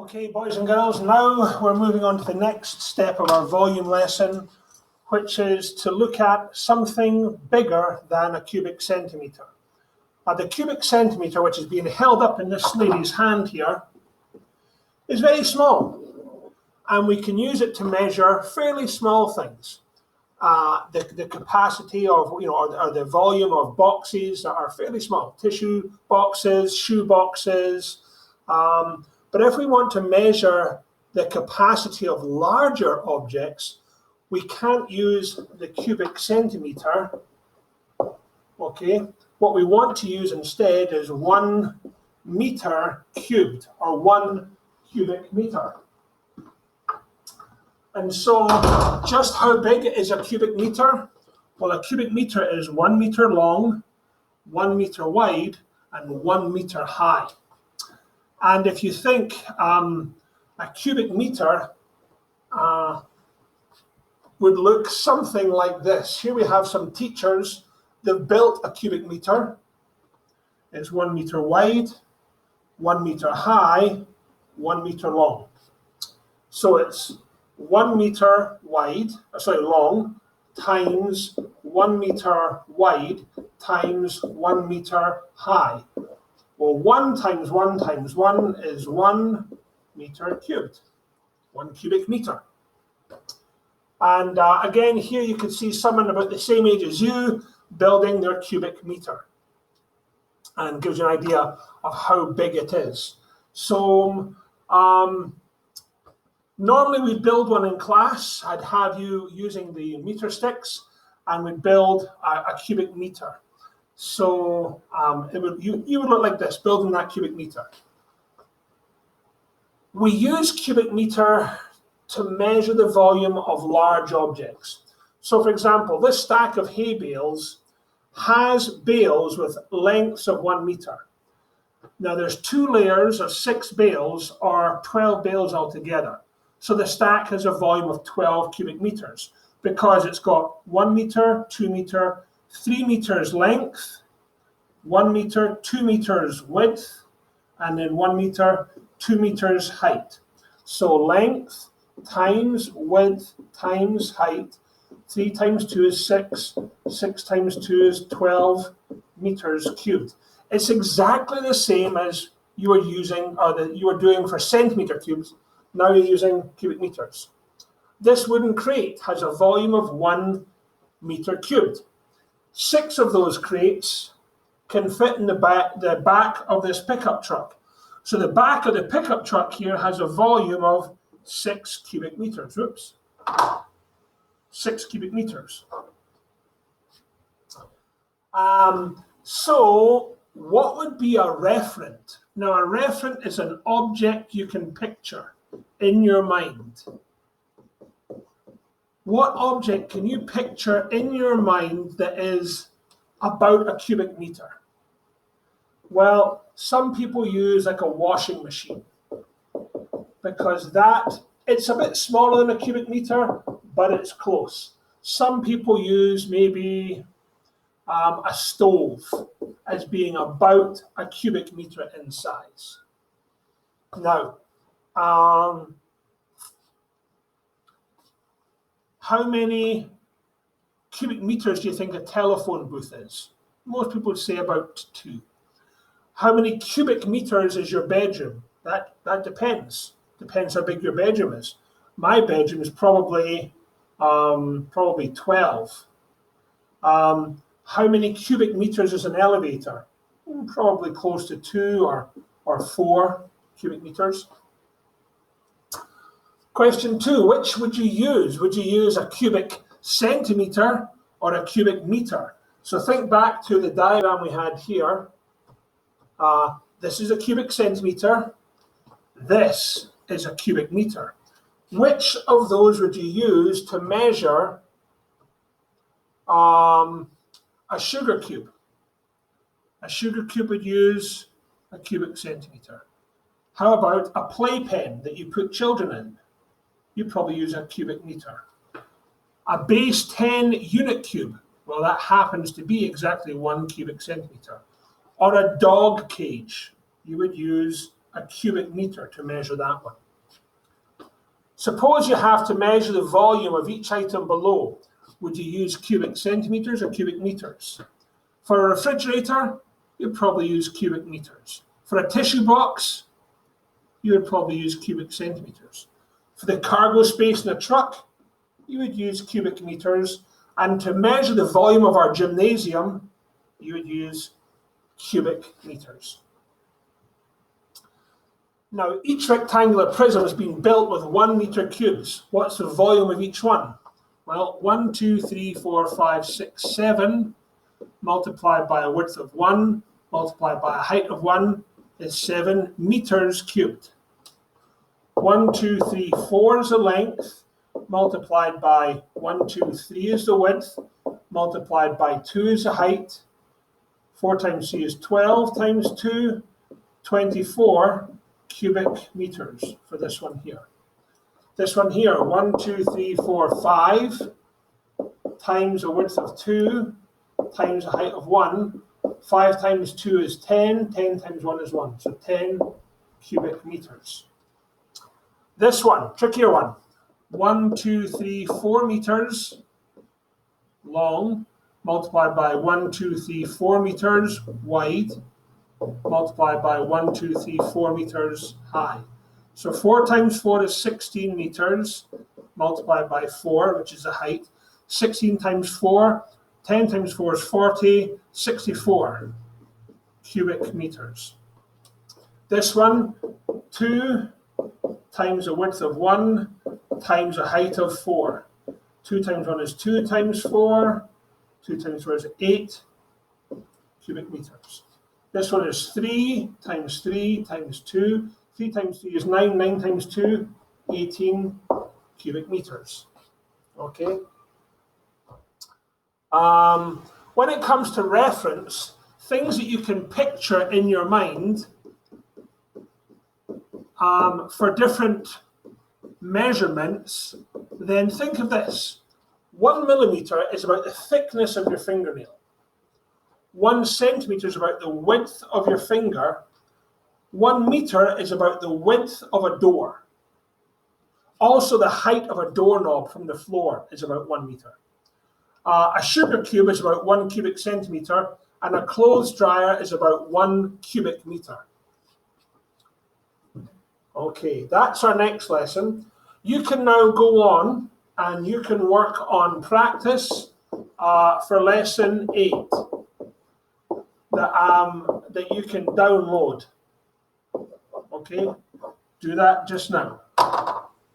Okay, boys and girls, now we're moving on to the next step of our volume lesson, which is to look at something bigger than a cubic centimetre. The cubic centimetre, which is being held up in this lady's hand here, is very small, and we can use it to measure fairly small things. The capacity of, or the volume of boxes are fairly small, tissue boxes, shoe boxes. But if we want to measure the capacity of larger objects, we can't use the cubic centimetre. Okay, what we want to use instead is 1 metre cubed, or 1 cubic metre. And so, just how big is a cubic metre? Well, a cubic metre is 1 metre long, 1 metre wide, and 1 metre high. And if you think a cubic metre would look something like this. Here we have some teachers. They've built a cubic metre. It's 1 metre wide, 1 metre high, 1 metre long. So it's 1 metre long times 1 metre wide times 1 metre high. Well, 1 times 1 times 1 is 1 metre cubed, 1 cubic metre. And again, here you can see someone about the same age as you building their cubic metre, and gives you an idea of how big it is. So normally we build one in class. I'd have you using the meter sticks, and we'd build a cubic metre. So you would look like this, building that cubic metre. We use cubic metre to measure the volume of large objects. So for example, this stack of hay bales has bales with lengths of 1 metre. Now there's 2 layers of 6 bales, or 12 bales altogether. So the stack has a volume of 12 cubic metres, because it's got 1 metre, 2 metre, 3 metres length, 1 metre, 2 metres width, and then 1 metre, 2 metres height. So length times width times height, 3 times 2 is 6, 6 times 2 is 12 metres cubed. It's exactly the same as you were using, or that you were doing for centimetre cubes. Now you're using cubic metres. This wooden crate has a volume of 1 metre cubed. 6 of those crates can fit in the back of this pickup truck. So the back of the pickup truck here has a volume of 6 cubic metres. Oops. 6 cubic metres. So what would be a referent? Now a referent is an object you can picture in your mind. What object can you picture in your mind that is about a cubic metre? Well, some people use like a washing machine, because it's a bit smaller than a cubic metre, but it's close. Some people use maybe a stove as being about a cubic metre in size. Now, how many cubic metres do you think a telephone booth is? Most people would say about 2. How many cubic metres is your bedroom? That depends. Depends how big your bedroom is. My bedroom is probably 12. How many cubic metres is an elevator? Probably close to 2 or 4 cubic metres. Question 2, which would you use? Would you use a cubic centimetre or a cubic metre? So think back to the diagram we had here. This is a cubic centimetre. This is a cubic metre. Which of those would you use to measure a sugar cube? A sugar cube would use a cubic centimetre. How about a playpen that you put children in? You probably use a cubic metre. A base 10 unit cube, well, that happens to be exactly 1 cubic centimetre. Or a dog cage, you would use a cubic meter to measure that one. Suppose you have to measure the volume of each item below. Would you use cubic centimeters or cubic meters? For a refrigerator, you'd probably use cubic meters. For a tissue box, you would probably use cubic centimeters. For the cargo space in a truck, you would use cubic meters. And to measure the volume of our gymnasium, you would use cubic meters. Now, each rectangular prism has been built with 1 meter cubes. What's the volume of each one? Well, 1, 2, 3, 4, 5, 6, 7 multiplied by a width of 1 multiplied by a height of 1 is 7 meters cubed. 1, 2, 3, 4 is the length multiplied by 1, 2, 3 is the width multiplied by 2 is the height. 4 times 3 is 12 times 2, 24 cubic meters for this one here. This one here, 1, 2, 3, 4, 5 times a width of 2 times a height of 1. 5 times 2 is 10, 10 times 1 is 1, so 10 cubic meters. This one, trickier one, 1, 2, 3, 4 meters long multiplied by 1, 2, 3, 4 meters wide multiplied by 1, 2, 3, 4 meters high. So 4 times 4 is 16 meters multiplied by 4, which is the height. 16 times 4, 10 times 4 is 40, 64 cubic meters. This one, 2 times a width of 1 times a height of 4. 2 times 1 is 2 times 4. 2 times 4 is 8 cubic meters. This one is 3 times 3 times 2. 3 times 3 is 9. 9 times 2, 18 cubic meters. Okay. When it comes to reference, things that you can picture in your mind for different measurements, then think of this. 1 millimeter is about the thickness of your fingernail. 1 centimeter is about the width of your finger. 1 meter is about the width of a door. Also, the height of a doorknob from the floor is about 1 meter. A sugar cube is about 1 cubic centimeter, and a clothes dryer is about 1 cubic meter. Okay, that's our next lesson. You can now go on and you can work on practice for lesson 8 that you can download. Okay, do that just now.